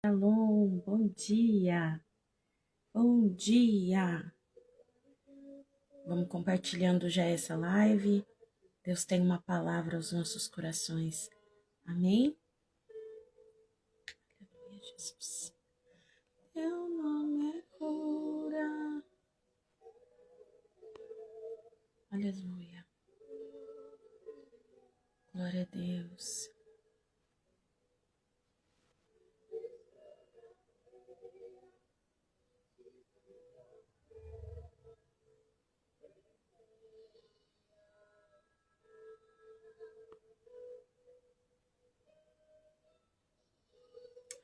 Shalom, bom dia, bom dia. Vamos compartilhando já essa live. Deus tem uma palavra aos nossos corações. Amém? Aleluia, Jesus. Teu nome é cura. Aleluia. Glória a Deus.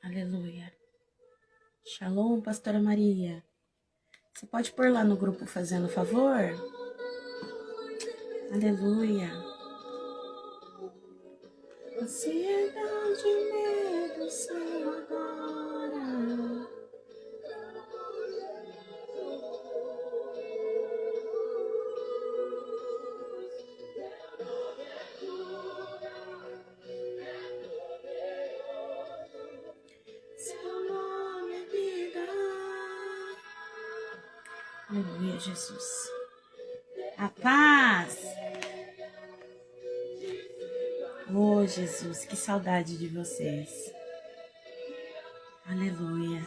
Aleluia. Shalom, pastora Maria. Você pode pôr lá no grupo fazendo favor? Aleluia. Ansiedade e medo saiam agora. Seu nome é vida. Aleluia, Jesus. A paz. Oh, Jesus, que saudade de vocês. Aleluia.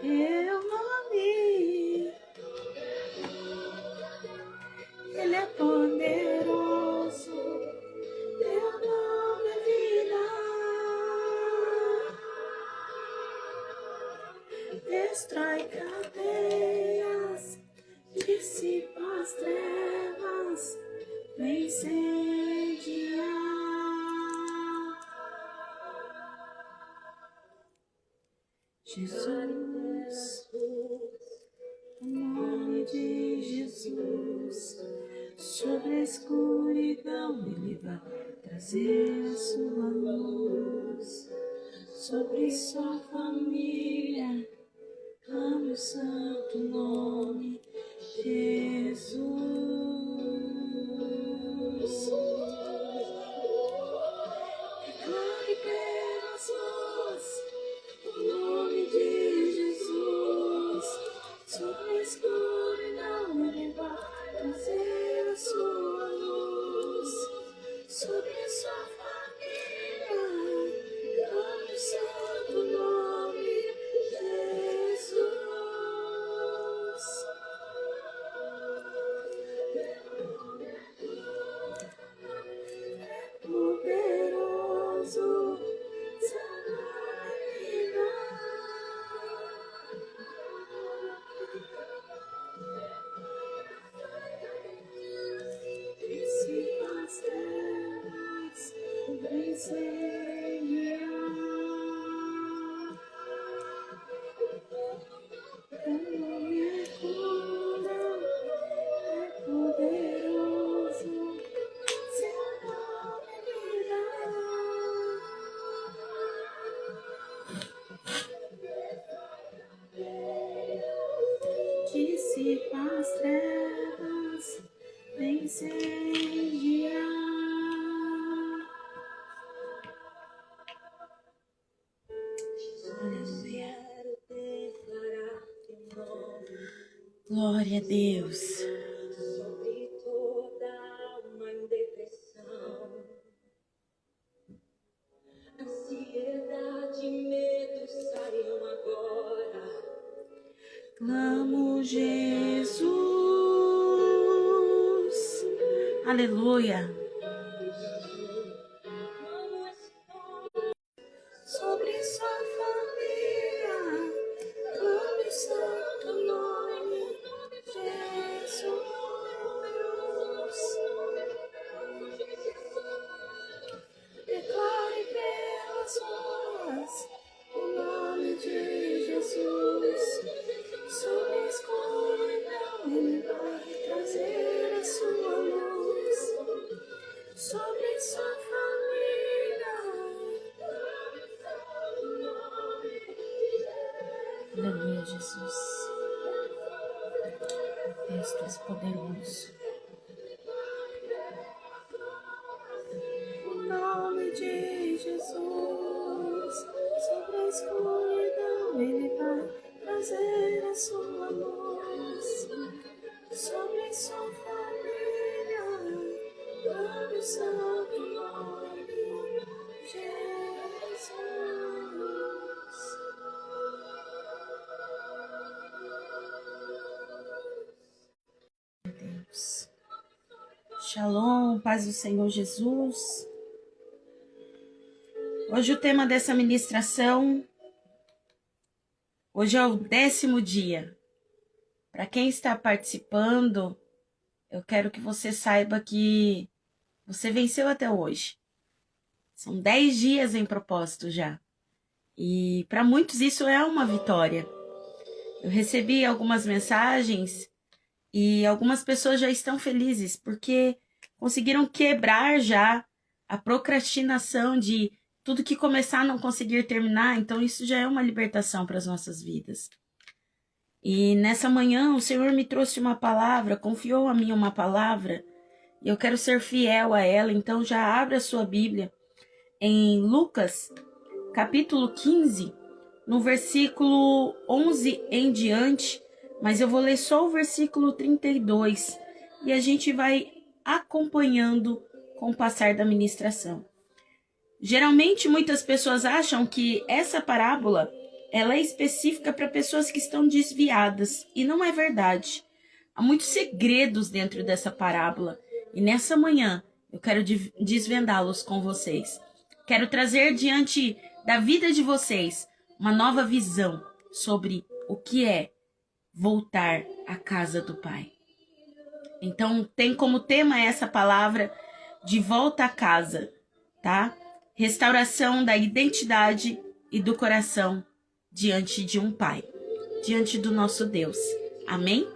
Teu nome, ele é poderoso. Teu nome é vida. Destrói cadeias, dissipa as trevas, vem incendiar. Jesus, o nome de Jesus, sobre a escuridão ele vai trazer a sua luz. Sobre sua família, ame o santo nome, Jesus. Declare pelas ruas o nome de Jesus. Sobre a escuridão ele vai trazer a sua luz. Sobre sua família, ame o santo nome, Jesus. Poderoso, seu nome é vida. Dissipa as trevas, vem incendiar. Teu nome é cura, é poderoso. Seu nome é vida. Dissipa as trevas, vem incendiar. Aleluia. Glória a Deus. Sobre toda alma em depressão, ansiedade e medo saiam agora. Clamo Jesus. Aleluia. Sobre sua família, clame o santo nome, Jesus. Declare pelas ruas o nome de Jesus. Sobre a escuridão ele vai trazer a sua luz. Sobre sua família. Aleluia, Jesus. Deus, tu és poderoso. O nome de Jesus sobre a escuridão, Ele vai trazer a sua luz sobre sua família, dando o santo nome, Jesus. Deus. Shalom, paz do Senhor Jesus. Hoje o tema dessa ministração, hoje é o 10º dia. Para quem está participando, eu quero que você saiba que você venceu até hoje. São 10 dias em propósito já. E para muitos isso é uma vitória. Eu recebi algumas mensagens e algumas pessoas já estão felizes porque conseguiram quebrar já a procrastinação de tudo que começar a não conseguir terminar. Então isso já é uma libertação para as nossas vidas. E nessa manhã o Senhor me trouxe uma palavra, confiou a mim uma palavra, e eu quero ser fiel a ela. Então já abra a sua Bíblia em Lucas, capítulo 15, no versículo 11 em diante, mas eu vou ler só o versículo 32, e a gente vai acompanhando com o passar da ministração. Geralmente muitas pessoas acham que essa parábola ela é específica para pessoas que estão desviadas, e não é verdade. Há muitos segredos dentro dessa parábola, e nessa manhã eu quero desvendá-los com vocês. Quero trazer diante da vida de vocês uma nova visão sobre o que é voltar à casa do Pai. Então tem como tema essa palavra de volta à casa, tá? Restauração da identidade e do coração diante de um Pai, diante do nosso Deus. Amém?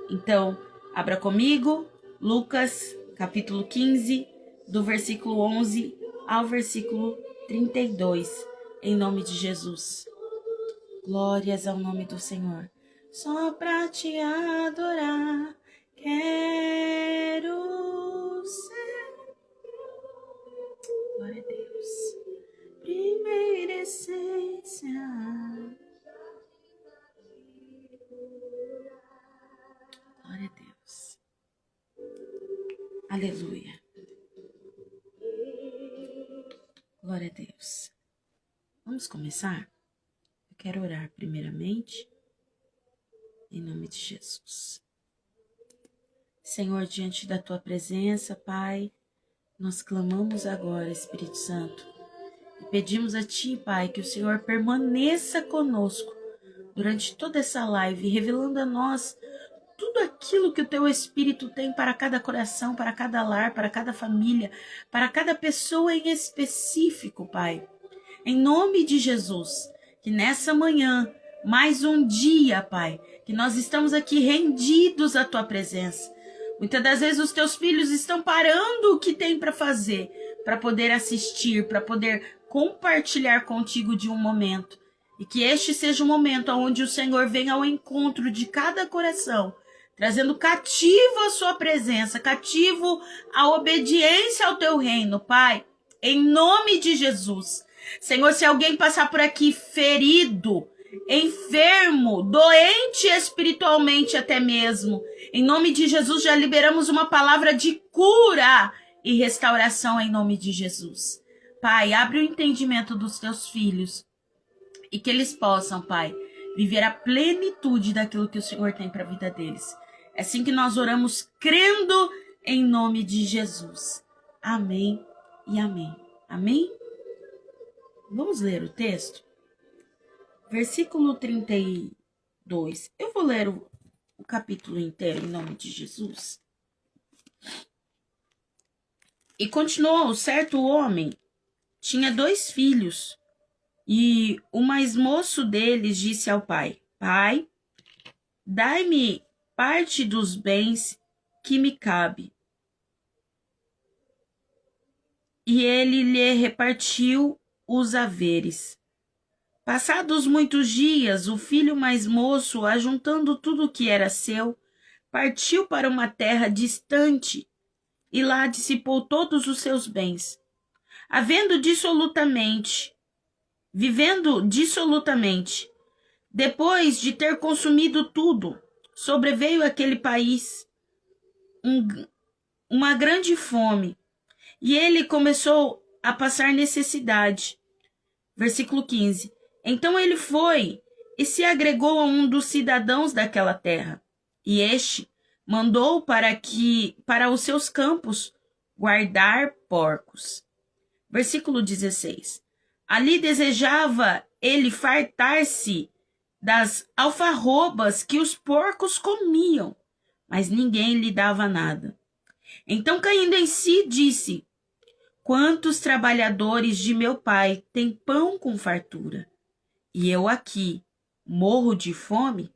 Então, abra comigo, Lucas, capítulo 15, do versículo 11 ao versículo 32, em nome de Jesus. Glórias ao nome do Senhor. Só para te adorar, quero ser. Glória a Deus. Primeira essência. Glória a Deus. Aleluia. Glória a Deus. Vamos começar? Eu quero orar primeiramente, em nome de Jesus. Senhor, diante da tua presença, Pai, nós clamamos agora, Espírito Santo, e pedimos a ti, Pai, que o Senhor permaneça conosco durante toda essa live, revelando a nós tudo aquilo que o teu Espírito tem para cada coração, para cada lar, para cada família, para cada pessoa em específico, Pai. Em nome de Jesus, que nessa manhã, mais um dia, Pai, que nós estamos aqui rendidos à tua presença. Muitas das vezes os teus filhos estão parando o que tem para fazer, para poder assistir, para poder compartilhar contigo de um momento. E que este seja um momento onde o Senhor venha ao encontro de cada coração, trazendo cativo a sua presença, cativo a obediência ao teu reino, Pai, em nome de Jesus. Senhor, se alguém passar por aqui ferido, enfermo, doente espiritualmente até mesmo, em nome de Jesus já liberamos uma palavra de cura e restauração em nome de Jesus. Pai, abre o entendimento dos teus filhos e que eles possam, Pai, viver a plenitude daquilo que o Senhor tem para a vida deles. É assim que nós oramos, crendo em nome de Jesus. Amém e amém. Amém? Vamos ler o texto? Versículo 32. Eu vou ler o capítulo inteiro em nome de Jesus. E continuou, certo homem tinha 2 filhos, e o mais moço deles disse ao pai: Pai, dai-me parte dos bens que me cabe. E ele lhe repartiu os haveres. Passados muitos dias, o filho mais moço, ajuntando tudo o que era seu, partiu para uma terra distante e lá dissipou todos os seus bens. Havendo dissolutamente vivendo dissolutamente. Depois de ter consumido tudo, sobreveio àquele país uma grande fome, e ele começou a passar necessidade. Versículo 15. Então ele foi e se agregou a um dos cidadãos daquela terra, e este mandou para os seus campos guardar porcos. Versículo 16. Ali desejava ele fartar-se das alfarrobas que os porcos comiam, mas ninguém lhe dava nada. Então, caindo em si, disse: quantos trabalhadores de meu pai têm pão com fartura, e eu aqui morro de fome?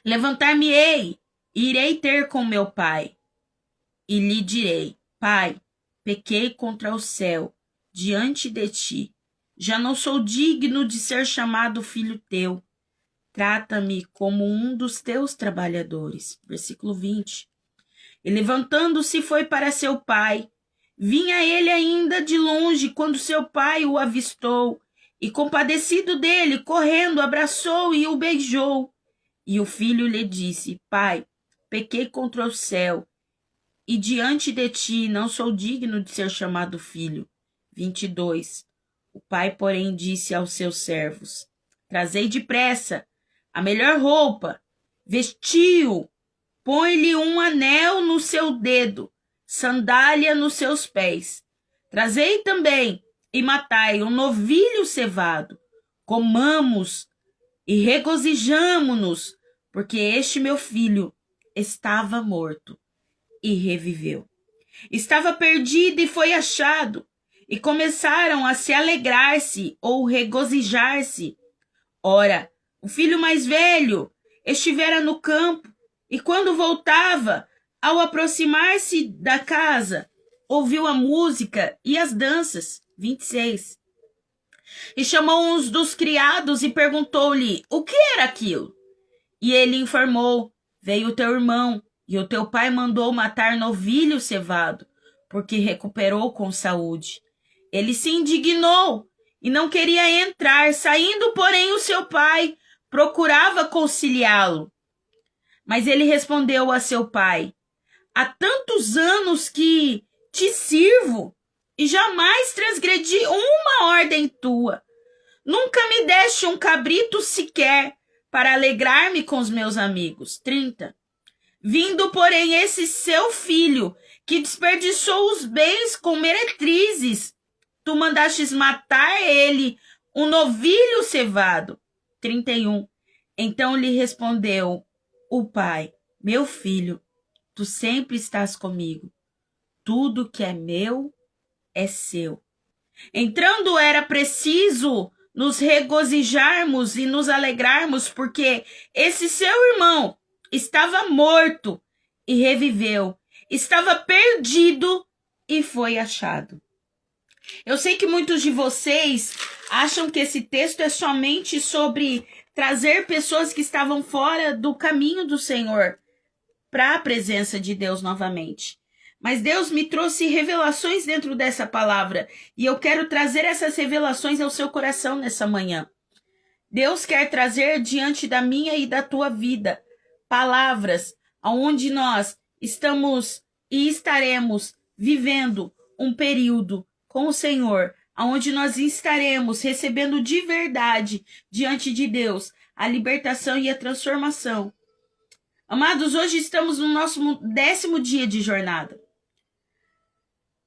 Levantar-me-ei, irei ter com meu pai, e lhe direi: Pai, pequei contra o céu, diante de ti. Já não sou digno de ser chamado filho teu. Trata-me como um dos teus trabalhadores. Versículo 20. E levantando-se foi para seu pai. Vinha ele ainda de longe quando seu pai o avistou, e compadecido dele, correndo, abraçou e o beijou. E o filho lhe disse: Pai, pequei contra o céu, e diante de ti não sou digno de ser chamado filho. 22. O pai, porém, disse aos seus servos: Trazei depressa a melhor roupa, vestiu, põe-lhe um anel no seu dedo, sandália nos seus pés. Trazei também e matai um novilho cevado. Comamos e regozijamo-nos, porque este meu filho estava morto e reviveu. Estava perdido e foi achado, e começaram a se alegrar-se ou regozijar-se. Ora, o filho mais velho estivera no campo, e quando voltava, ao aproximar-se da casa, ouviu a música e as danças. 26. E chamou uns dos criados e perguntou-lhe o que era aquilo. E ele informou: veio o teu irmão, e o teu pai mandou matar novilho cevado, porque recuperou com saúde. Ele se indignou e não queria entrar, saindo, porém, o seu pai procurava conciliá-lo. Mas ele respondeu a seu pai: há tantos anos que te sirvo e jamais transgredi uma ordem tua. Nunca me deste um cabrito sequer para alegrar-me com os meus amigos. 30. Vindo, porém, esse seu filho, que desperdiçou os bens com meretrizes, tu mandastes matar ele, um novilho cevado. 31. Então lhe respondeu o pai: meu filho, tu sempre estás comigo. Tudo que é meu é seu. Entrando era preciso nos regozijarmos e nos alegrarmos, porque esse seu irmão estava morto e reviveu, estava perdido e foi achado. Eu sei que muitos de vocês acham que esse texto é somente sobre trazer pessoas que estavam fora do caminho do Senhor para a presença de Deus novamente. Mas Deus me trouxe revelações dentro dessa palavra, e eu quero trazer essas revelações ao seu coração nessa manhã. Deus quer trazer diante da minha e da tua vida palavras onde nós estamos e estaremos vivendo um período com o Senhor, onde nós estaremos recebendo de verdade diante de Deus a libertação e a transformação. Amados, hoje estamos no nosso 10º dia de jornada,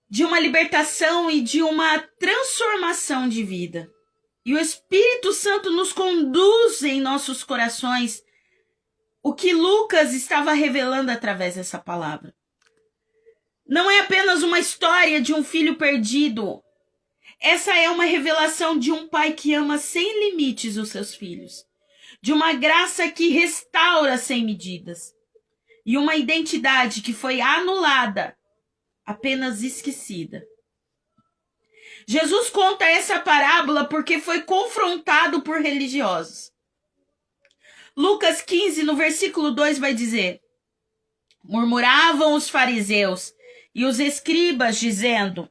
de uma libertação e de uma transformação de vida. E o Espírito Santo nos conduz em nossos corações o que Lucas estava revelando através dessa palavra. Não é apenas uma história de um filho perdido. Essa é uma revelação de um pai que ama sem limites os seus filhos, de uma graça que restaura sem medidas, e uma identidade que foi anulada, apenas esquecida. Jesus conta essa parábola porque foi confrontado por religiosos. Lucas 15, no versículo 2, vai dizer: murmuravam os fariseus e os escribas, dizendo: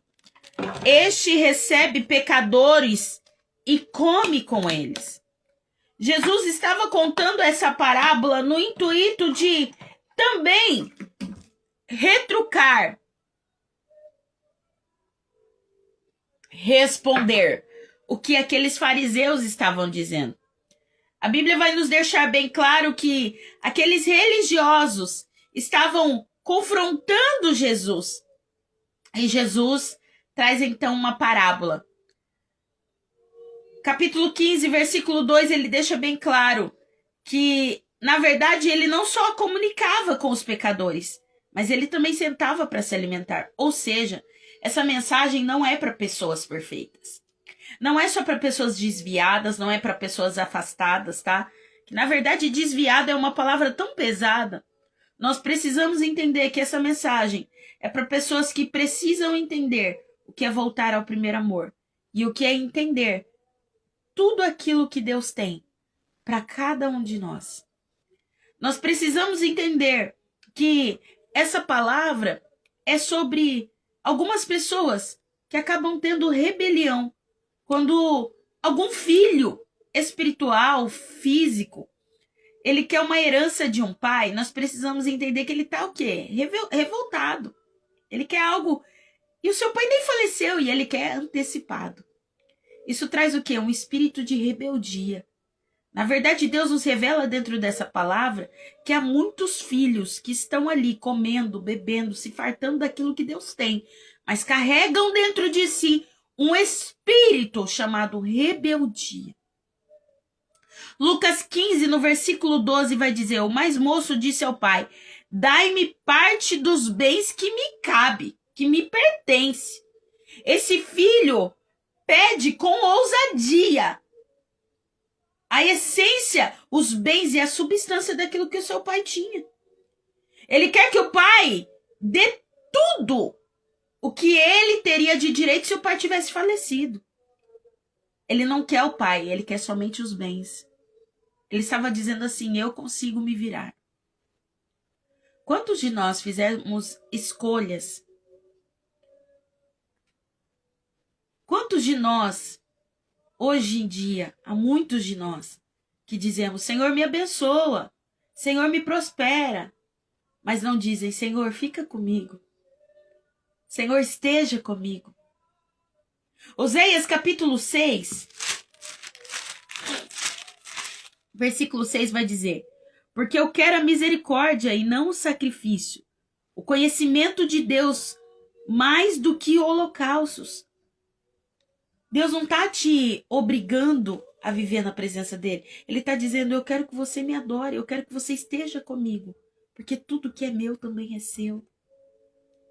este recebe pecadores e come com eles. Jesus estava contando essa parábola no intuito de também retrucar, responder o que aqueles fariseus estavam dizendo. A Bíblia vai nos deixar bem claro que aqueles religiosos estavam confrontando Jesus. E Jesus traz então uma parábola. Capítulo 15, versículo 2, ele deixa bem claro que, na verdade, ele não só comunicava com os pecadores, mas ele também sentava para se alimentar. Ou seja, essa mensagem não é para pessoas perfeitas. Não é só para pessoas desviadas, não é para pessoas afastadas, tá? Que, na verdade, desviado é uma palavra tão pesada. Nós precisamos entender que essa mensagem é para pessoas que precisam entender o que é voltar ao primeiro amor e o que é entender tudo aquilo que Deus tem para cada um de nós. Nós precisamos entender que essa palavra é sobre algumas pessoas que acabam tendo rebelião quando algum filho espiritual, físico, ele quer uma herança de um pai. Nós precisamos entender que ele está o quê? Revoltado. Ele quer algo e o seu pai nem faleceu e ele quer antecipado. Isso traz o quê? Um espírito de rebeldia. Na verdade, Deus nos revela dentro dessa palavra que há muitos filhos que estão ali comendo, bebendo, se fartando daquilo que Deus tem, mas carregam dentro de si um espírito chamado rebeldia. Lucas 15, no versículo 12, vai dizer: o mais moço disse ao pai: dai-me parte dos bens que me cabe, que me pertence. Esse filho pede com ousadia a essência, os bens e a substância daquilo que o seu pai tinha. Ele quer que o pai dê tudo o que ele teria de direito se o pai tivesse falecido. Ele não quer o pai, ele quer somente os bens. Ele estava dizendo assim: eu consigo me virar. Quantos de nós fizemos escolhas? Quantos de nós, hoje em dia, há muitos de nós, que dizemos: Senhor, me abençoa, Senhor, me prospera, mas não dizem: Senhor, fica comigo, Senhor, esteja comigo. Oséias capítulo 6, versículo 6 vai dizer: porque eu quero a misericórdia e não o sacrifício, o conhecimento de Deus mais do que holocaustos. Deus não está te obrigando a viver na presença dele. Ele está dizendo: eu quero que você me adore, eu quero que você esteja comigo, porque tudo que é meu também é seu.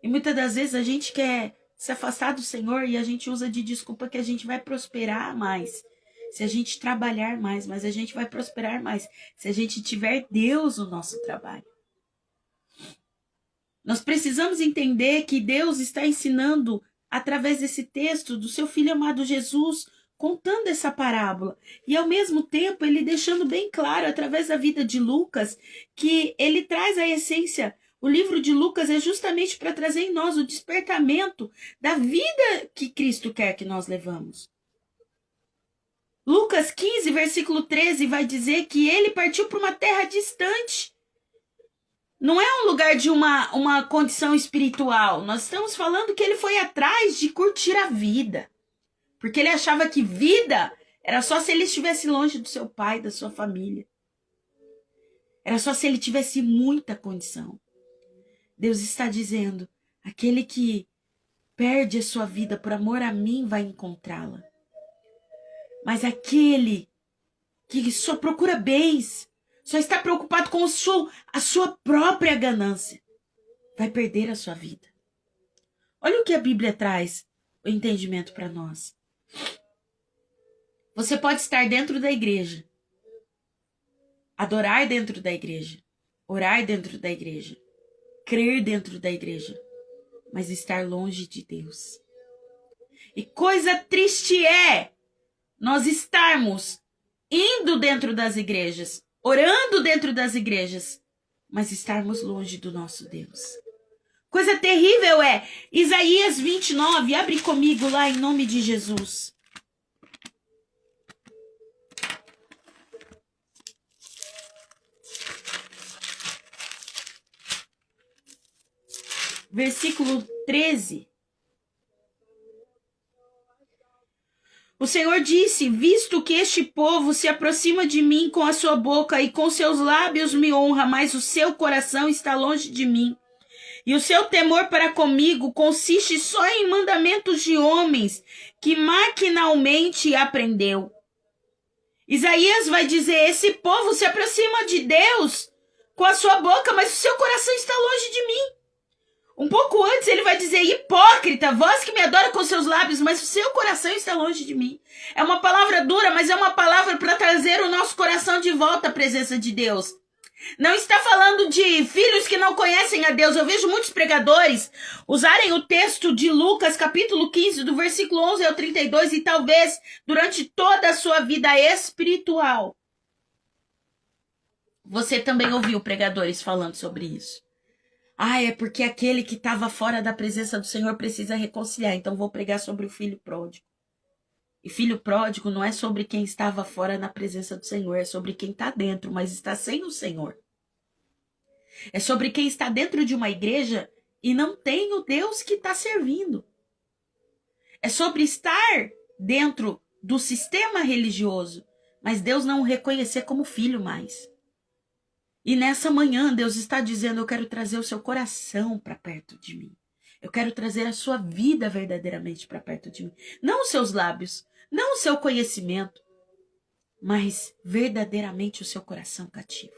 E muitas das vezes a gente quer se afastar do Senhor e a gente usa de desculpa que a gente vai prosperar mais se a gente trabalhar mais, mas a gente vai prosperar mais se a gente tiver Deus no nosso trabalho. Nós precisamos entender que Deus está ensinando através desse texto do seu Filho amado Jesus, contando essa parábola. E ao mesmo tempo ele deixando bem claro, através da vida de Lucas, que ele traz a essência. O livro de Lucas é justamente para trazer em nós o despertamento da vida que Cristo quer que nós levamos. Lucas 15, versículo 13, vai dizer que ele partiu para uma terra distante. Não é um lugar de uma condição espiritual. Nós estamos falando que ele foi atrás de curtir a vida. Porque ele achava que vida era só se ele estivesse longe do seu pai, da sua família. Era só se ele tivesse muita condição. Deus está dizendo: aquele que perde a sua vida por amor a mim vai encontrá-la. Mas aquele que só procura bens, só está preocupado com a sua própria ganância, vai perder a sua vida. Olha o que a Bíblia traz, o entendimento para nós. Você pode estar dentro da igreja, adorar dentro da igreja, orar dentro da igreja, crer dentro da igreja, mas estar longe de Deus. E coisa triste é nós estarmos indo dentro das igrejas, orando dentro das igrejas, mas estarmos longe do nosso Deus. Coisa terrível é Isaías 29, abre comigo lá em nome de Jesus. versículo 13. O Senhor disse: visto que este povo se aproxima de mim com a sua boca e com seus lábios me honra, mas o seu coração está longe de mim. E o seu temor para comigo consiste só em mandamentos de homens que maquinalmente aprendeu. Isaías vai dizer: esse povo se aproxima de Deus com a sua boca, mas o seu coração está longe de mim. Um pouco antes ele vai dizer: hipócrita, vós que me adora com seus lábios, mas o seu coração está longe de mim. É uma palavra dura, mas é uma palavra para trazer o nosso coração de volta à presença de Deus. Não está falando de filhos que não conhecem a Deus. Eu vejo muitos pregadores usarem o texto de Lucas, capítulo 15, do versículo 11 ao 32, e talvez durante toda a sua vida espiritual. Você também ouviu pregadores falando sobre isso. É porque aquele que estava fora da presença do Senhor precisa reconciliar. Então vou pregar sobre o filho pródigo. E filho pródigo não é sobre quem estava fora na presença do Senhor, é sobre quem está dentro, mas está sem o Senhor. É sobre quem está dentro de uma igreja e não tem o Deus que está servindo. É sobre estar dentro do sistema religioso, mas Deus não o reconhecer como filho mais. E nessa manhã Deus está dizendo: eu quero trazer o seu coração para perto de mim. Eu quero trazer a sua vida verdadeiramente para perto de mim. Não os seus lábios, não o seu conhecimento, mas verdadeiramente o seu coração cativo.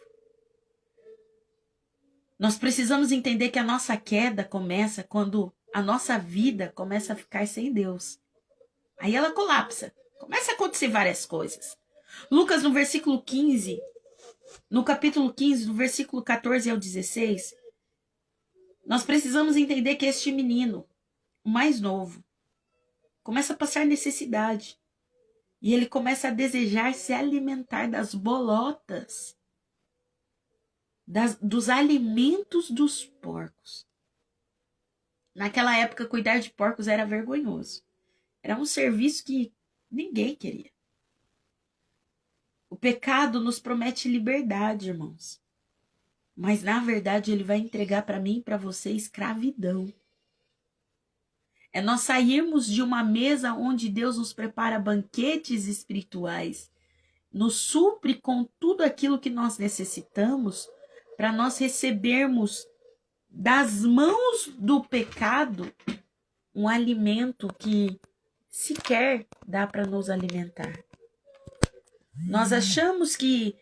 Nós precisamos entender que a nossa queda começa quando a nossa vida começa a ficar sem Deus. Aí ela colapsa. Começa a acontecer várias coisas. Lucas, no versículo 15, no capítulo 15, do versículo 14 ao 16, nós precisamos entender que este menino, o mais novo, começa a passar necessidade. E ele começa a desejar se alimentar das bolotas, dos alimentos dos porcos. Naquela época, cuidar de porcos era vergonhoso. Era um serviço que ninguém queria. O pecado nos promete liberdade, irmãos. Mas, na verdade, ele vai entregar para mim e para você escravidão. É nós sairmos de uma mesa onde Deus nos prepara banquetes espirituais, nos supre com tudo aquilo que nós necessitamos, para nós recebermos das mãos do pecado um alimento que sequer dá para nos alimentar. Nós achamos que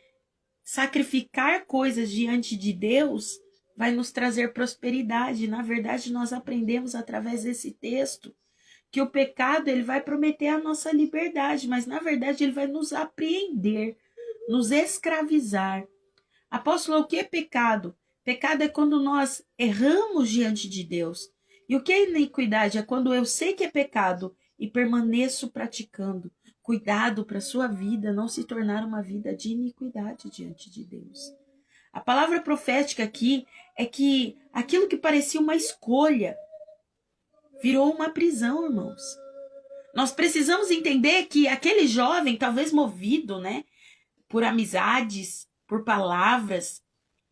sacrificar coisas diante de Deus vai nos trazer prosperidade. Na verdade, nós aprendemos através desse texto que o pecado ele vai prometer a nossa liberdade, mas na verdade ele vai nos apreender, nos escravizar. Apóstolo, o que é pecado? Pecado é quando nós erramos diante de Deus. E o que é iniquidade? É quando eu sei que é pecado e permaneço praticando. Cuidado para a sua vida não se tornar uma vida de iniquidade diante de Deus. A palavra profética aqui é que aquilo que parecia uma escolha virou uma prisão, irmãos. Nós precisamos entender que aquele jovem, talvez movido, por amizades, por palavras,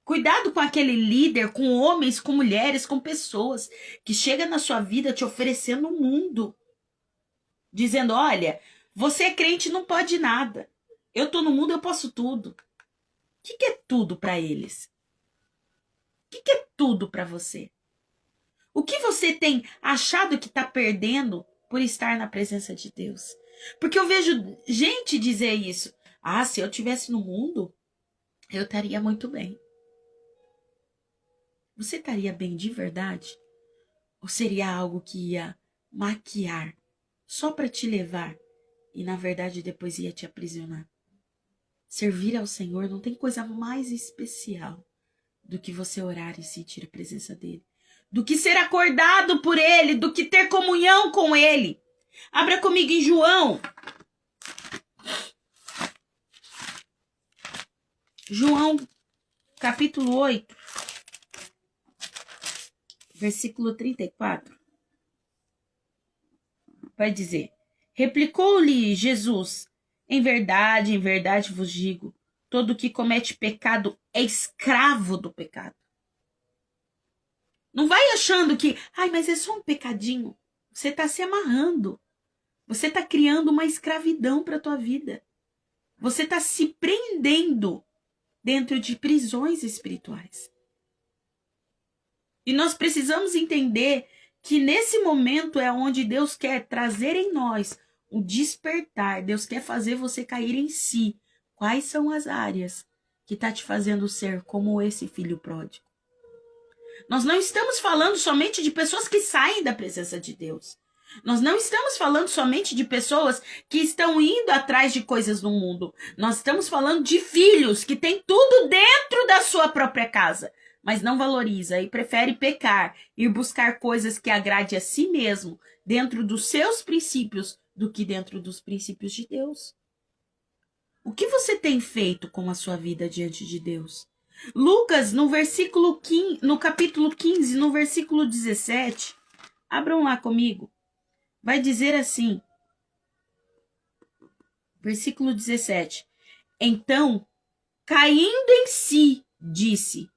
cuidado com aquele líder, com homens, com mulheres, com pessoas que chegam na sua vida te oferecendo um mundo, dizendo: olha, você é crente, não pode nada. Eu estou no mundo, eu posso tudo. O que é tudo para eles? O que é tudo para você? O que você tem achado que está perdendo por estar na presença de Deus? Porque eu vejo gente dizer isso. Se eu estivesse no mundo, eu estaria muito bem. Você estaria bem de verdade? Ou seria algo que ia maquiar só para te levar e na verdade depois ia te aprisionar? Servir ao Senhor não tem coisa mais especial do que você orar e sentir a presença dele, do que ser acordado por ele, do que ter comunhão com ele. Abra comigo em João. João, capítulo 8, versículo 34. Vai dizer: replicou-lhe Jesus: em verdade vos digo, todo que comete pecado é escravo do pecado. Não vai achando que, mas é só um pecadinho. Você está se amarrando. Você está criando uma escravidão para a tua vida. Você está se prendendo dentro de prisões espirituais. E nós precisamos entender que nesse momento é onde Deus quer trazer em nós o despertar. Deus quer fazer você cair em si. Quais são as áreas que está te fazendo ser como esse filho pródigo? Nós não estamos falando somente de pessoas que saem da presença de Deus. Nós não estamos falando somente de pessoas que estão indo atrás de coisas no mundo. Nós estamos falando de filhos que têm tudo dentro da sua própria casa, mas não valoriza e prefere pecar, ir buscar coisas que agrade a si mesmo, dentro dos seus princípios, do que dentro dos princípios de Deus. O que você tem feito com a sua vida diante de Deus? Lucas, no capítulo 15, no versículo 17, abram lá comigo, vai dizer assim, versículo 17, então, caindo em si, disse,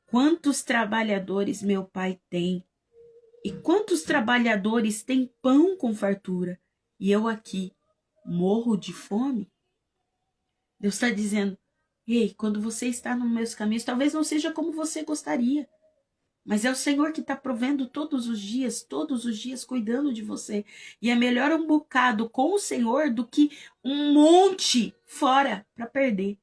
quantos trabalhadores meu pai tem, e quantos trabalhadores têm pão com fartura, e eu aqui morro de fome? Deus está dizendo, ei, quando você está nos meus caminhos, talvez não seja como você gostaria, mas é o Senhor que está provendo todos os dias cuidando de você. E é melhor um bocado com o Senhor do que um monte fora para perder.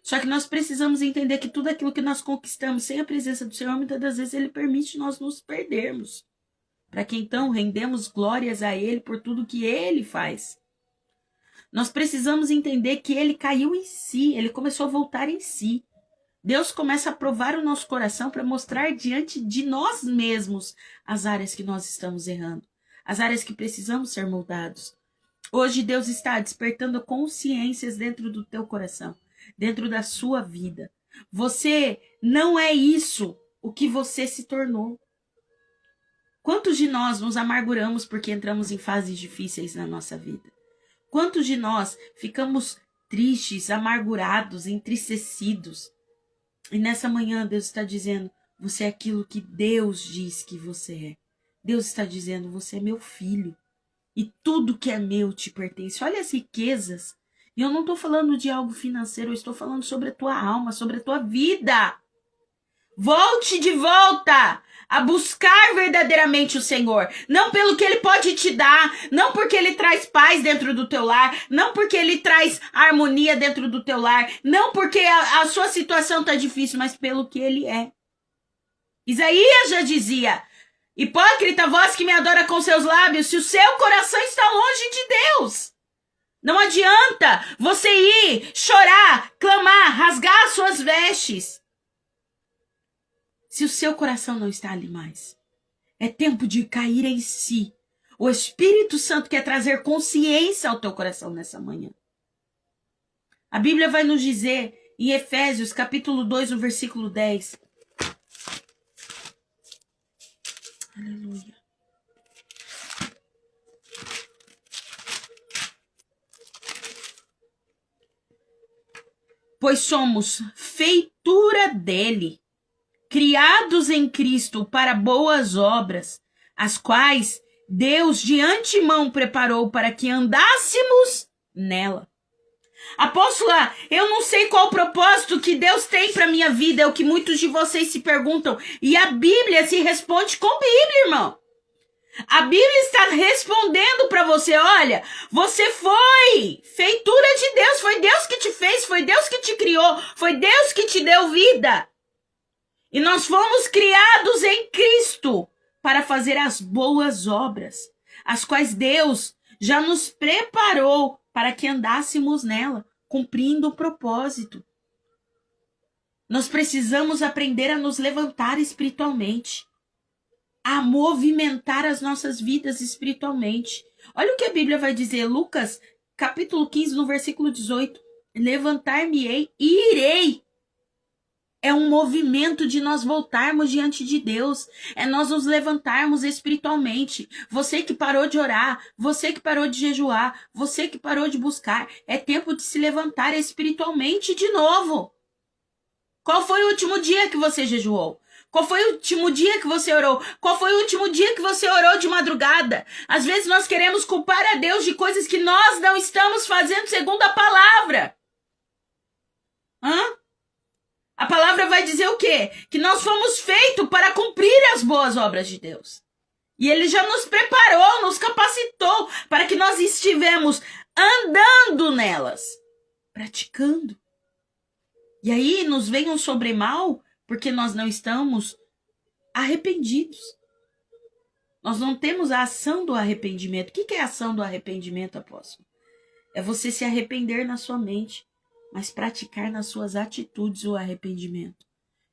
Só que nós precisamos entender que tudo aquilo que nós conquistamos sem a presença do Senhor, muitas das vezes Ele permite nós nos perdermos. Para que então rendemos glórias a Ele por tudo que Ele faz. Nós precisamos entender que Ele caiu em si, Ele começou a voltar em si. Deus começa a provar o nosso coração para mostrar diante de nós mesmos as áreas que nós estamos errando, as áreas que precisamos ser moldados. Hoje Deus está despertando consciências dentro do teu coração, dentro da sua vida. Você não é isso o que você se tornou. Quantos de nós nos amarguramos porque entramos em fases difíceis na nossa vida? Quantos de nós ficamos tristes, amargurados, entristecidos? E nessa manhã Deus está dizendo, você é aquilo que Deus diz que você é. Deus está dizendo, você é meu filho. E tudo que é meu te pertence. Olha as riquezas. E eu não estou falando de algo financeiro, eu estou falando sobre a tua alma, sobre a tua vida. Volte de volta a buscar verdadeiramente o Senhor. Não pelo que Ele pode te dar, não porque Ele traz paz dentro do teu lar, não porque Ele traz harmonia dentro do teu lar, não porque a sua situação está difícil, mas pelo que Ele é. Isaías já dizia, hipócrita, vós que me adora com seus lábios, se o seu coração está longe de Deus. Não adianta você ir, chorar, clamar, rasgar as suas vestes, se o seu coração não está ali mais. É tempo de cair em si. O Espírito Santo quer trazer consciência ao teu coração nessa manhã. A Bíblia vai nos dizer em Efésios capítulo 2, no versículo 10. Aleluia. Pois somos feitura dele, criados em Cristo para boas obras, as quais Deus de antemão preparou para que andássemos nela. Apóstola, eu não sei qual o propósito que Deus tem para minha vida, é o que muitos de vocês se perguntam. E a Bíblia se responde com Bíblia, irmão. A Bíblia está respondendo para você, olha, você foi feitura de Deus, foi Deus que te fez, foi Deus que te criou, foi Deus que te deu vida. E nós fomos criados em Cristo para fazer as boas obras, as quais Deus já nos preparou para que andássemos nela, cumprindo o propósito. Nós precisamos aprender a nos levantar espiritualmente, a movimentar as nossas vidas espiritualmente. Olha o que a Bíblia vai dizer, Lucas, capítulo 15, no versículo 18. Levantar-me-ei e irei. É um movimento de nós voltarmos diante de Deus. É nós nos levantarmos espiritualmente. Você que parou de orar, você que parou de jejuar, você que parou de buscar. É tempo de se levantar espiritualmente de novo. Qual foi o último dia que você jejuou? Qual foi o último dia que você orou? Qual foi o último dia que você orou de madrugada? Às vezes nós queremos culpar a Deus de coisas que nós não estamos fazendo segundo a palavra. A palavra vai dizer o quê? Que nós fomos feitos para cumprir as boas obras de Deus. E Ele já nos preparou, nos capacitou para que nós estivemos andando nelas, praticando. E aí nos vem um sobremal porque nós não estamos arrependidos. Nós não temos a ação do arrependimento. O que é a ação do arrependimento, apóstolo? É você se arrepender na sua mente, mas praticar nas suas atitudes o arrependimento.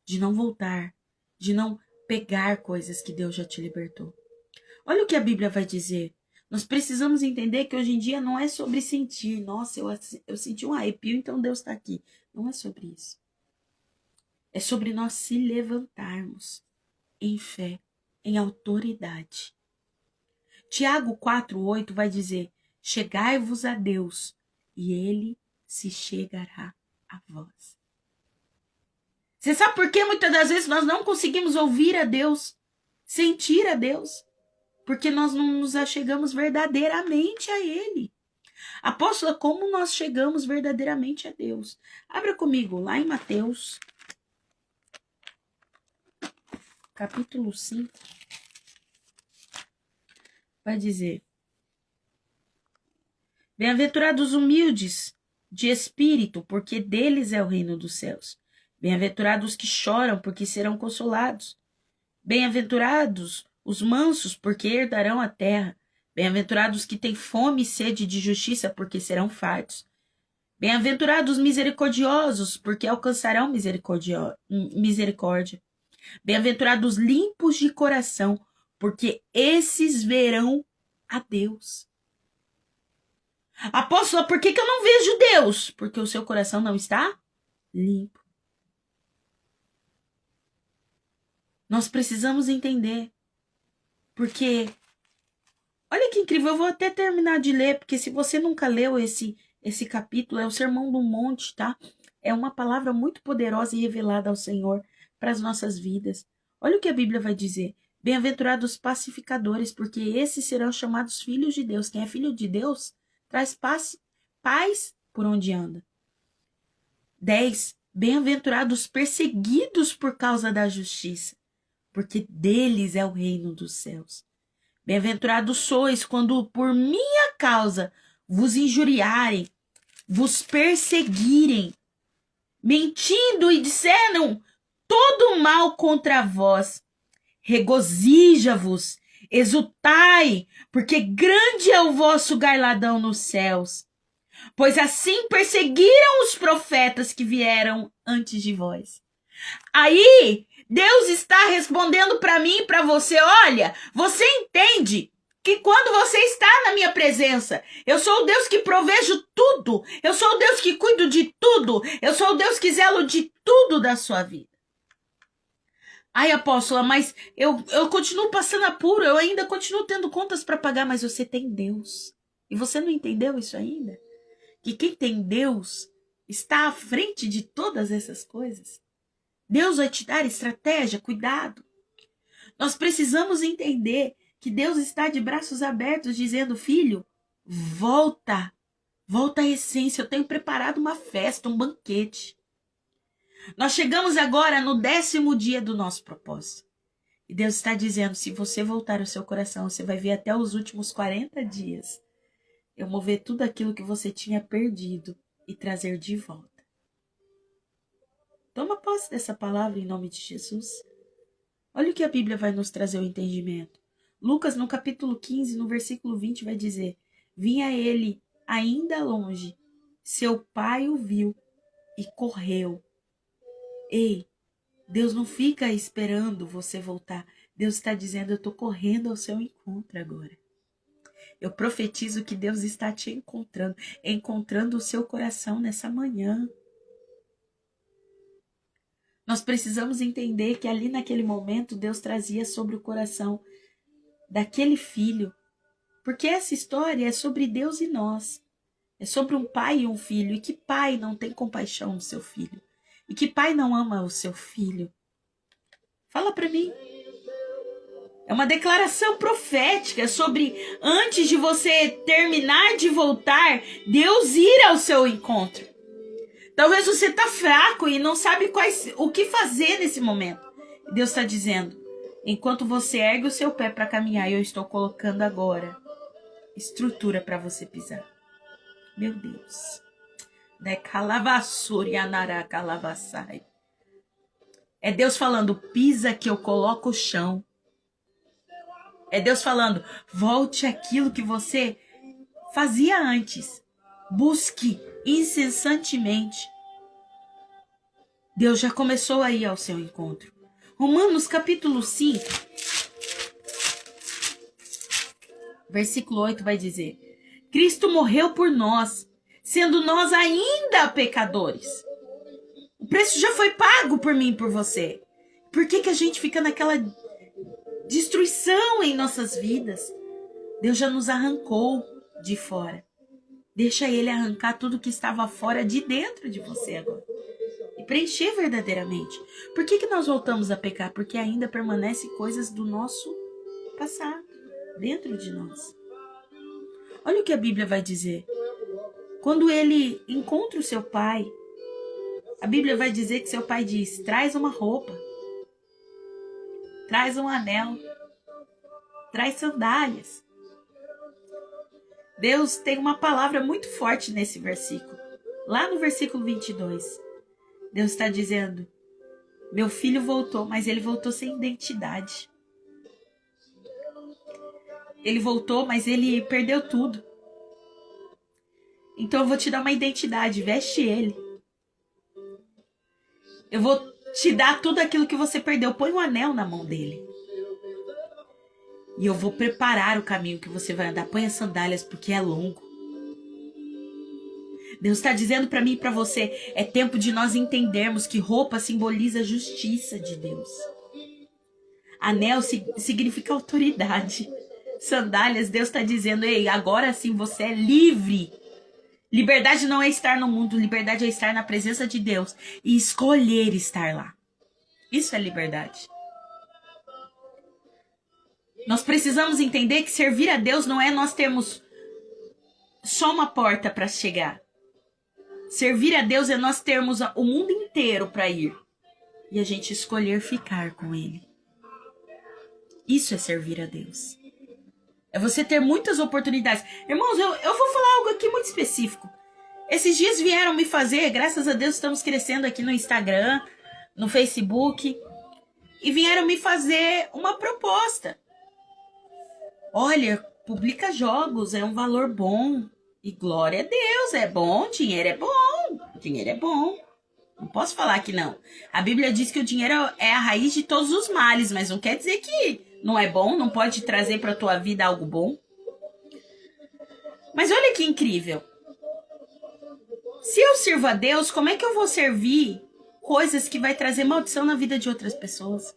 De não voltar, de não pegar coisas que Deus já te libertou. Olha o que a Bíblia vai dizer. Nós precisamos entender que hoje em dia não é sobre sentir. Nossa, eu senti um arrepio, então Deus está aqui. Não é sobre isso. É sobre nós se levantarmos em fé, em autoridade. Tiago 4:8 vai dizer: chegai-vos a Deus, e Ele se chegará a vós. Você sabe por que muitas das vezes nós não conseguimos ouvir a Deus, sentir a Deus? Porque nós não nos achegamos verdadeiramente a Ele. Apóstola, como nós chegamos verdadeiramente a Deus? Abra comigo lá em Mateus, capítulo 5. Vai dizer: bem-aventurados humildes de espírito, porque deles é o reino dos céus. Bem-aventurados que choram, porque serão consolados. Bem-aventurados os mansos, porque herdarão a terra. Bem-aventurados que têm fome e sede de justiça, porque serão fartos. Bem-aventurados misericordiosos, porque alcançarão misericórdia. Bem-aventurados limpos de coração, porque esses verão a Deus. Apóstola, por que eu não vejo Deus? Porque o seu coração não está limpo. Nós precisamos entender. Porque, olha que incrível, eu vou até terminar de ler, porque se você nunca leu esse capítulo, é o Sermão do Monte, tá? É uma palavra muito poderosa e revelada ao Senhor para as nossas vidas. Olha o que a Bíblia vai dizer. Bem-aventurados pacificadores, porque esses serão chamados filhos de Deus. Quem é filho de Deus traz paz por onde anda. 10. Bem-aventurados perseguidos por causa da justiça, porque deles é o reino dos céus. Bem-aventurados sois quando por minha causa vos injuriarem, vos perseguirem, mentindo e disseram todo mal contra vós. Regozija-vos, exultai, porque grande é o vosso galardão nos céus. Pois assim perseguiram os profetas que vieram antes de vós. Aí, Deus está respondendo para mim e para você: olha, você entende que quando você está na minha presença, eu sou o Deus que provejo tudo, eu sou o Deus que cuido de tudo, eu sou o Deus que zelo de tudo da sua vida. Ai, apóstola, mas eu continuo passando apuro, eu ainda continuo tendo contas para pagar, mas você tem Deus. E você não entendeu isso ainda? Que quem tem Deus está à frente de todas essas coisas. Deus vai te dar estratégia, cuidado. Nós precisamos entender que Deus está de braços abertos dizendo: filho, volta à essência, eu tenho preparado uma festa, um banquete. Nós chegamos agora no 10º dia do nosso propósito. E Deus está dizendo: se você voltar o seu coração, você vai ver até os últimos 40 dias. Eu mover tudo aquilo que você tinha perdido e trazer de volta. Toma posse dessa palavra em nome de Jesus. Olha o que a Bíblia vai nos trazer o entendimento. Lucas, no capítulo 15, no versículo 20, vai dizer: vinha ele ainda longe, seu pai o viu e correu. Ei, Deus não fica esperando você voltar. Deus está dizendo: eu estou correndo ao seu encontro agora. Eu profetizo que Deus está te encontrando o seu coração nessa manhã. Nós precisamos entender que ali naquele momento Deus trazia sobre o coração daquele filho. Porque essa história é sobre Deus e nós. É sobre um pai e um filho. E que pai não tem compaixão do seu filho? E que pai não ama o seu filho? Fala para mim. É uma declaração profética sobre antes de você terminar de voltar, Deus ir ao seu encontro. Talvez você está fraco e não sabe o que fazer nesse momento. Deus está dizendo, enquanto você ergue o seu pé para caminhar, eu estou colocando agora estrutura para você pisar. Meu Deus. É Deus falando, pisa que eu coloco o chão. É Deus falando, volte àquilo que você fazia antes. Busque incessantemente. Deus já começou a ir ao seu encontro. Romanos capítulo 5, versículo 8 vai dizer, Cristo morreu por nós, sendo nós ainda pecadores. O preço já foi pago por mim e por você. Por que a gente fica naquela destruição em nossas vidas? Deus já nos arrancou de fora. Deixa Ele arrancar tudo que estava fora de dentro de você agora. E preencher verdadeiramente. Por que nós voltamos a pecar? Porque ainda permanecem coisas do nosso passado dentro de nós. Olha o que a Bíblia vai dizer. Quando ele encontra o seu pai, a Bíblia vai dizer que seu pai diz, traz uma roupa, traz um anel, traz sandálias. Deus tem uma palavra muito forte nesse versículo. Lá no versículo 22, Deus está dizendo, meu filho voltou, mas ele voltou sem identidade. Ele voltou, mas ele perdeu tudo. Então eu vou te dar uma identidade, veste ele. Eu vou te dar tudo aquilo que você perdeu. Põe um anel na mão dele. E eu vou preparar o caminho que você vai andar. Põe as sandálias, porque é longo. Deus está dizendo para mim e para você, é tempo de nós entendermos que roupa simboliza a justiça de Deus. Anel significa autoridade. Sandálias, Deus está dizendo, ei, agora sim você é livre. Liberdade não é estar no mundo, liberdade é estar na presença de Deus e escolher estar lá. Isso é liberdade. Nós precisamos entender que servir a Deus não é nós termos só uma porta para chegar. Servir a Deus é nós termos o mundo inteiro para ir e a gente escolher ficar com Ele. Isso é servir a Deus. É você ter muitas oportunidades. Irmãos, eu vou falar algo aqui muito específico. Esses dias vieram me fazer, graças a Deus estamos crescendo aqui no Instagram, no Facebook, e vieram me fazer uma proposta. Olha, publica jogos, é um valor bom. E glória a Deus, é bom, dinheiro é bom. Dinheiro é bom. Não posso falar que não. A Bíblia diz que o dinheiro é a raiz de todos os males, mas não quer dizer que não é bom, não pode trazer para a tua vida algo bom. Mas olha que incrível. Se eu sirvo a Deus, como é que eu vou servir coisas que vai trazer maldição na vida de outras pessoas?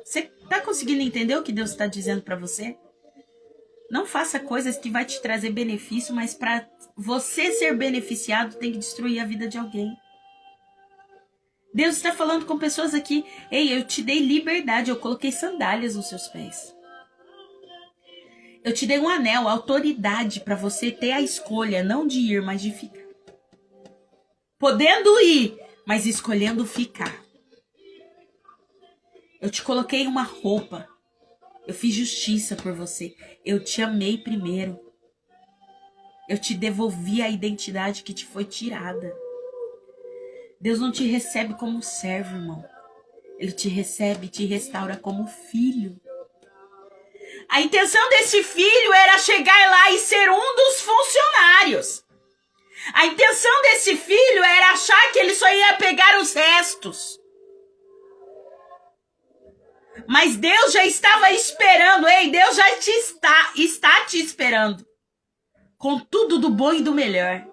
Você está conseguindo entender o que Deus está dizendo para você? Não faça coisas que vai te trazer benefício, mas para você ser beneficiado tem que destruir a vida de alguém. Deus está falando com pessoas aqui. Ei, eu te dei liberdade, eu coloquei sandálias nos seus pés. Eu te dei um anel, autoridade para você ter a escolha, não de ir, mas de ficar. Podendo ir, mas escolhendo ficar. Eu te coloquei uma roupa. Eu fiz justiça por você. Eu te amei primeiro. Eu te devolvi a identidade que te foi tirada. Deus não te recebe como servo, irmão. Ele te recebe e te restaura como filho. A intenção desse filho era chegar lá e ser um dos funcionários. A intenção desse filho era achar que ele só ia pegar os restos. Mas Deus já estava esperando. Ei, Deus já está te esperando. Com tudo do bom e do melhor.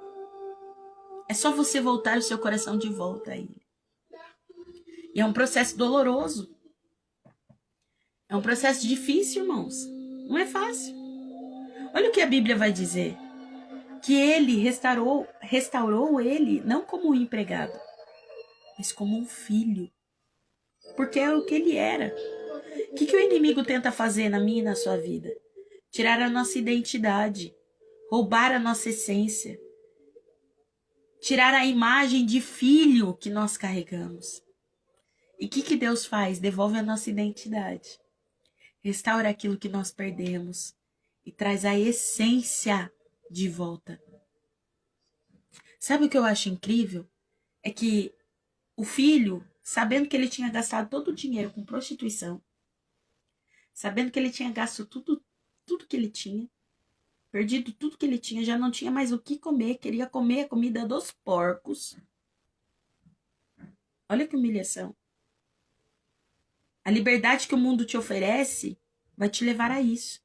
É só você voltar o seu coração de volta a Ele. E é um processo doloroso. É um processo difícil, irmãos. Não é fácil. Olha o que a Bíblia vai dizer. Que Ele restaurou ele não como um empregado, mas como um filho. porque é o que ele era. O que o inimigo tenta fazer na minha e na sua vida? Tirar a nossa identidade, roubar a nossa essência, tirar a imagem de filho que nós carregamos. E o que Deus faz? Devolve a nossa identidade, restaura aquilo que nós perdemos e traz a essência de volta. Sabe o que eu acho incrível? É que o filho, sabendo que ele tinha gastado todo o dinheiro com prostituição, sabendo que ele tinha gasto tudo que ele tinha, perdido tudo que ele tinha, já não tinha mais o que comer, queria comer a comida dos porcos. Olha que humilhação. A liberdade que o mundo te oferece vai te levar a isso.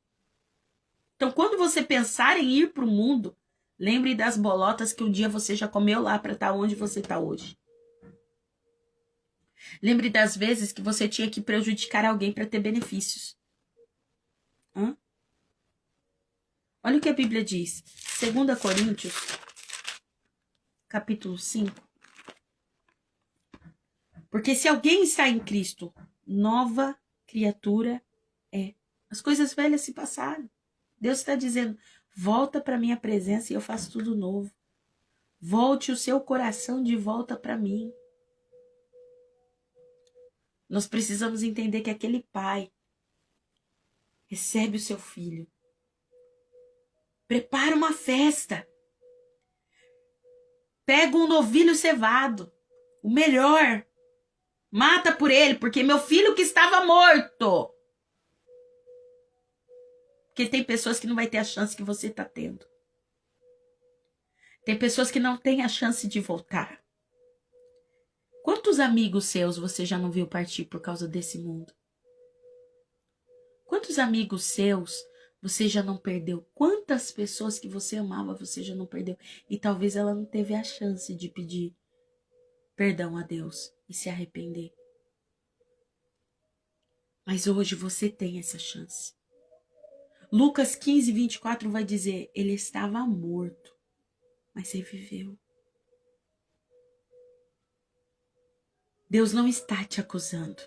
Então, quando você pensar em ir para o mundo, lembre das bolotas que um dia você já comeu lá para estar onde você está hoje. Lembre das vezes que você tinha que prejudicar alguém para ter benefícios. Olha o que a Bíblia diz. 2 Coríntios, capítulo 5. Porque se alguém está em Cristo, nova criatura é. As coisas velhas se passaram. Deus está dizendo, volta para a minha presença e eu faço tudo novo. Volte o seu coração de volta para mim. Nós precisamos entender que aquele pai recebe o seu filho. Prepara uma festa. Pega um novilho cevado, o melhor. Mata por ele, porque meu filho que estava morto. Porque tem pessoas que não vai ter a chance que você está tendo. Tem pessoas que não têm a chance de voltar. Quantos amigos seus você já não viu partir por causa desse mundo? Quantos amigos seus você já não perdeu? Quantas pessoas que você amava você já não perdeu? E talvez ela não teve a chance de pedir perdão a Deus e se arrepender. Mas hoje você tem essa chance. Lucas 15, 24 vai dizer, ele estava morto, mas reviveu. Deus não está te acusando.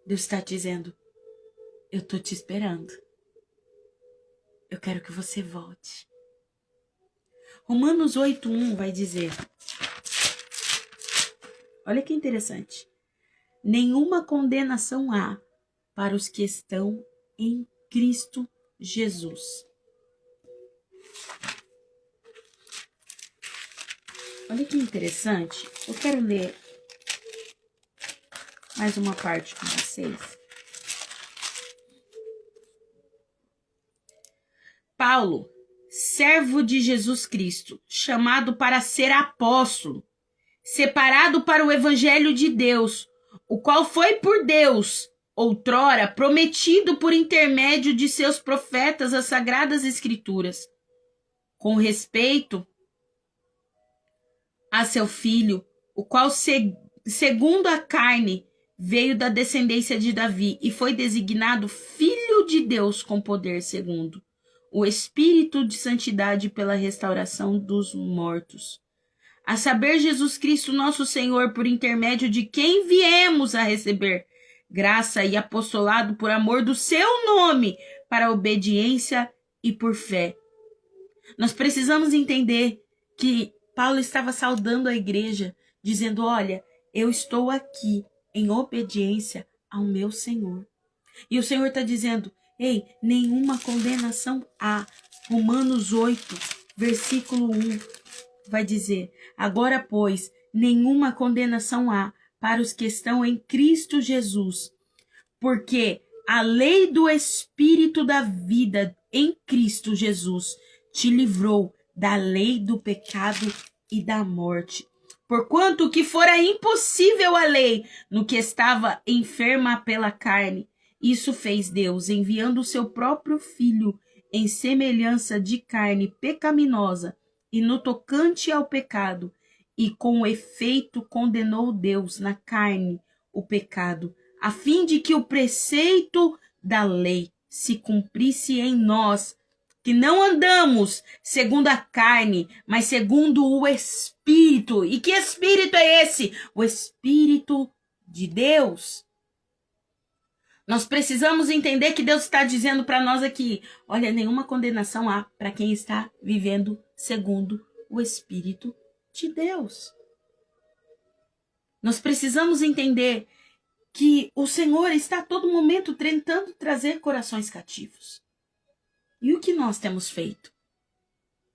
Deus está dizendo, eu estou te esperando. Eu quero que você volte. Romanos 8:1 vai dizer, olha que interessante, nenhuma condenação há para os que estão em Cristo Jesus. Olha que interessante, eu quero ler mais uma parte com vocês. Paulo, servo de Jesus Cristo, chamado para ser apóstolo, separado para o evangelho de Deus, o qual foi por Deus, outrora, prometido por intermédio de seus profetas as sagradas escrituras, com respeito a seu filho, o qual, segundo a carne, veio da descendência de Davi e foi designado Filho de Deus com poder segundo o Espírito de santidade pela restauração dos mortos. A saber, Jesus Cristo, nosso Senhor, por intermédio de quem viemos a receber graça e apostolado por amor do seu nome, para a obediência e por fé. Nós precisamos entender que Paulo estava saudando a igreja, dizendo, olha, eu estou aqui em obediência ao meu Senhor. E o Senhor está dizendo, ei, nenhuma condenação há. Romanos 8, versículo 1, vai dizer, agora, pois, nenhuma condenação há para os que estão em Cristo Jesus, porque a lei do Espírito da vida em Cristo Jesus te livrou da lei do pecado e da morte. Porquanto o que fora impossível à lei, no que estava enferma pela carne, isso fez Deus, enviando o seu próprio Filho em semelhança de carne pecaminosa e no tocante ao pecado, e com efeito condenou Deus na carne o pecado, a fim de que o preceito da lei se cumprisse em nós, que não andamos segundo a carne, mas segundo o Espírito. E que Espírito é esse? O Espírito de Deus, nós precisamos entender que Deus está dizendo para nós aqui, olha, nenhuma condenação há para quem está vivendo segundo o Espírito de Deus. Nós precisamos entender que o Senhor está a todo momento tentando trazer corações cativos. E o que nós temos feito?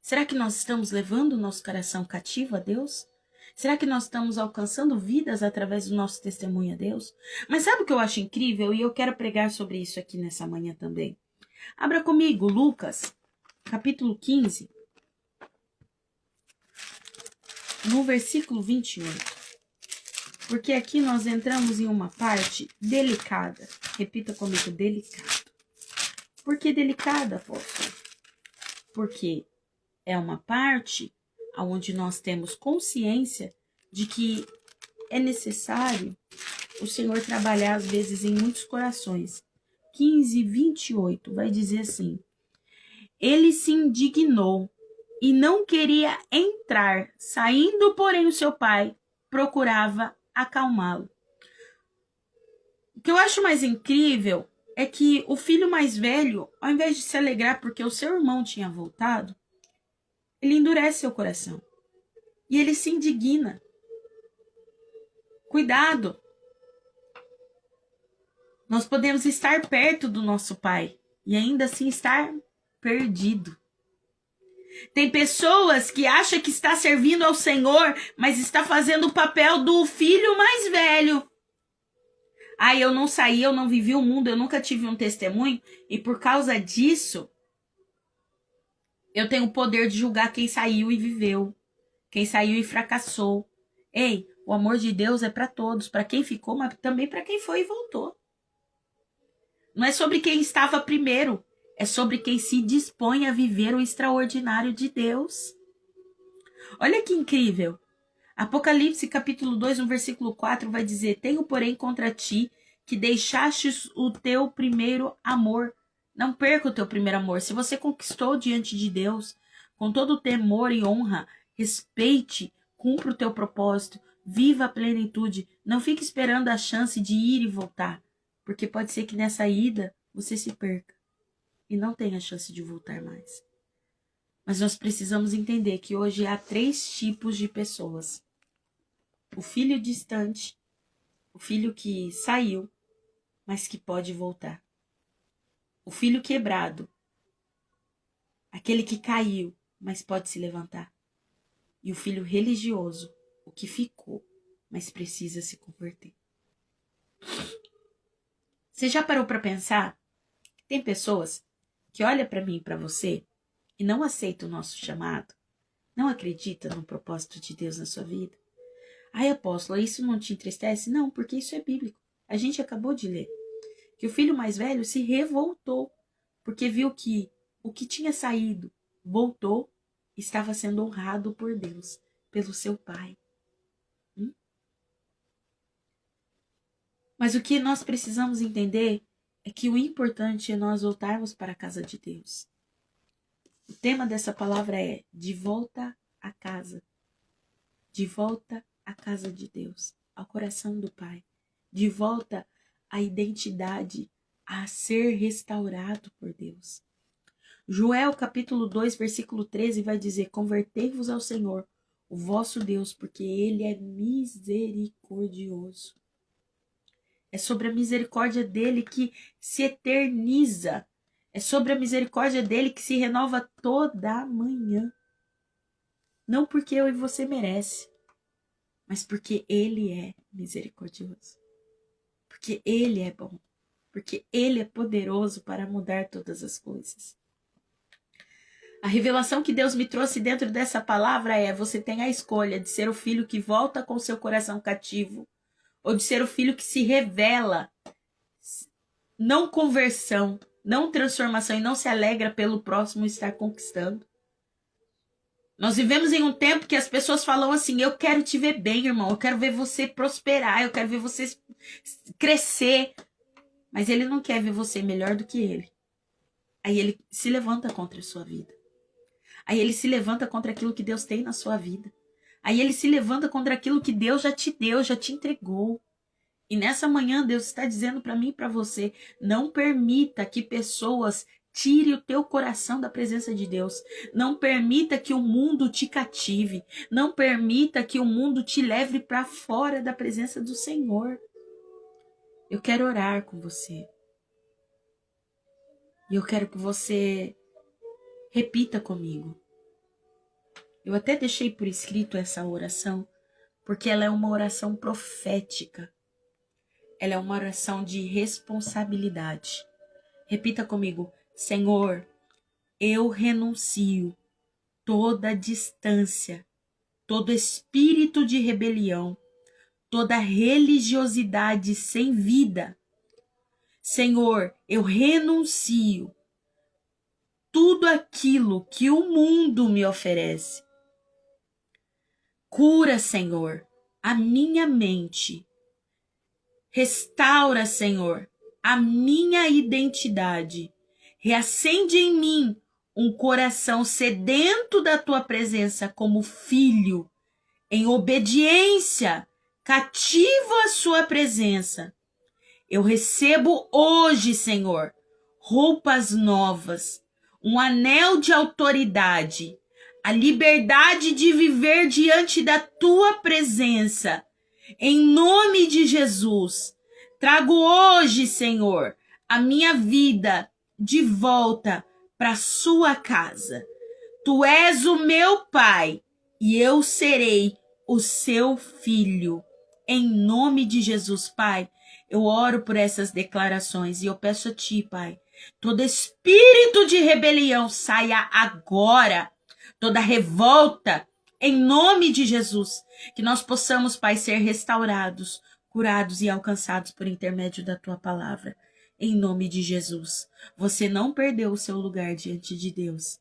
Será que nós estamos levando o nosso coração cativo a Deus? Será que nós estamos alcançando vidas através do nosso testemunho a Deus? Mas sabe o que eu acho incrível? E eu quero pregar sobre isso aqui nessa manhã também. Abra comigo Lucas, capítulo 15, no versículo 28. Porque aqui nós entramos em uma parte delicada. Repita comigo, delicado. Por que delicada, apóstolo? Porque é uma parte onde nós temos consciência de que é necessário o Senhor trabalhar, às vezes, em muitos corações. 15, 28 vai dizer assim: ele se indignou e não queria entrar, saindo, porém, o seu pai procurava acalmá-lo. O que eu acho mais incrível é que o filho mais velho, ao invés de se alegrar porque o seu irmão tinha voltado, ele endurece seu coração. E ele se indigna. Cuidado. Nós podemos estar perto do nosso pai e ainda assim estar perdido. Tem pessoas que acham que está servindo ao Senhor, mas está fazendo o papel do filho mais velho. Ah, eu não saí, eu não vivi o mundo, eu nunca tive um testemunho, e por causa disso, eu tenho o poder de julgar quem saiu e viveu, quem saiu e fracassou. Ei, o amor de Deus é para todos, para quem ficou, mas também para quem foi e voltou. Não é sobre quem estava primeiro, é sobre quem se dispõe a viver o extraordinário de Deus. Olha que incrível. Apocalipse capítulo 2, no versículo 4, vai dizer: tenho, porém, contra ti que deixastes o teu primeiro amor. Não perca o teu primeiro amor. Se você conquistou diante de Deus, com todo temor e honra, respeite, cumpra o teu propósito, viva a plenitude. Não fique esperando a chance de ir e voltar, porque pode ser que nessa ida você se perca e não tenha chance de voltar mais. Mas nós precisamos entender que hoje há 3 tipos de pessoas: o filho distante, o filho que saiu, mas que pode voltar, o filho quebrado, aquele que caiu, mas pode se levantar, e o filho religioso, o que ficou, mas precisa se converter. Você já parou para pensar que tem pessoas que olham para mim e para você e não aceitam o nosso chamado, não acreditam no propósito de Deus na sua vida? Ai, apóstolo, isso não te entristece? Não, porque isso é bíblico. A gente acabou de ler que o filho mais velho se revoltou, porque viu que o que tinha saído voltou, estava sendo honrado por Deus, pelo seu pai. Mas o que nós precisamos entender é que o importante é nós voltarmos para a casa de Deus. O tema dessa palavra é de volta à casa. De volta à casa de Deus, ao coração do Pai. De volta à identidade, a ser restaurado por Deus. Joel capítulo 2, versículo 13 vai dizer: convertei-vos ao Senhor, o vosso Deus, porque Ele é misericordioso. É sobre a misericórdia dele que se eterniza. É sobre a misericórdia dele que se renova toda manhã. Não porque eu e você merece, mas porque ele é misericordioso. Porque ele é bom. Porque ele é poderoso para mudar todas as coisas. A revelação que Deus me trouxe dentro dessa palavra é: você tem a escolha de ser o filho que volta com seu coração cativo, ou de ser o filho que se revela, não conversão, não transformação, e não se alegra pelo próximo estar conquistando. Nós vivemos em um tempo que as pessoas falam assim: eu quero te ver bem, irmão, eu quero ver você prosperar, eu quero ver você crescer. Mas ele não quer ver você melhor do que ele. Aí ele se levanta contra a sua vida. Aí ele se levanta contra aquilo que Deus tem na sua vida. Aí ele se levanta contra aquilo que Deus já te deu, já te entregou. E nessa manhã Deus está dizendo para mim e para você, não permita que pessoas tirem o teu coração da presença de Deus. Não permita que o mundo te cative. Não permita que o mundo te leve para fora da presença do Senhor. Eu quero orar com você. E eu quero que você repita comigo. Eu até deixei por escrito essa oração, porque ela é uma oração profética. Ela é uma oração de responsabilidade. Repita comigo. Senhor, eu renuncio toda distância, todo espírito de rebelião, toda religiosidade sem vida. Senhor, eu renuncio tudo aquilo que o mundo me oferece. Cura, Senhor, a minha mente. Restaura, Senhor, a minha identidade. Reacende em mim um coração sedento da tua presença como filho, em obediência, cativo à sua presença. Eu recebo hoje, Senhor, roupas novas, um anel de autoridade, a liberdade de viver diante da tua presença. Em nome de Jesus, trago hoje, Senhor, a minha vida de volta para sua casa. Tu és o meu Pai e eu serei o seu filho. Em nome de Jesus, Pai, eu oro por essas declarações e eu peço a Ti, Pai, todo espírito de rebelião saia agora, toda revolta, em nome de Jesus, que nós possamos, Pai, ser restaurados, curados e alcançados por intermédio da Tua palavra. Em nome de Jesus, você não perdeu o seu lugar diante de Deus.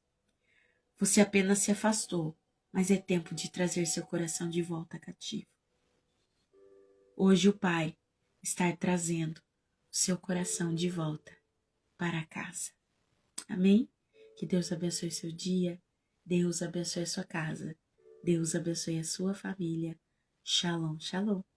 Você apenas se afastou, mas é tempo de trazer seu coração de volta cativo. Hoje o Pai está trazendo o seu coração de volta para casa. Amém? Que Deus abençoe seu dia, Deus abençoe a sua casa, Deus abençoe a sua família. Shalom, shalom.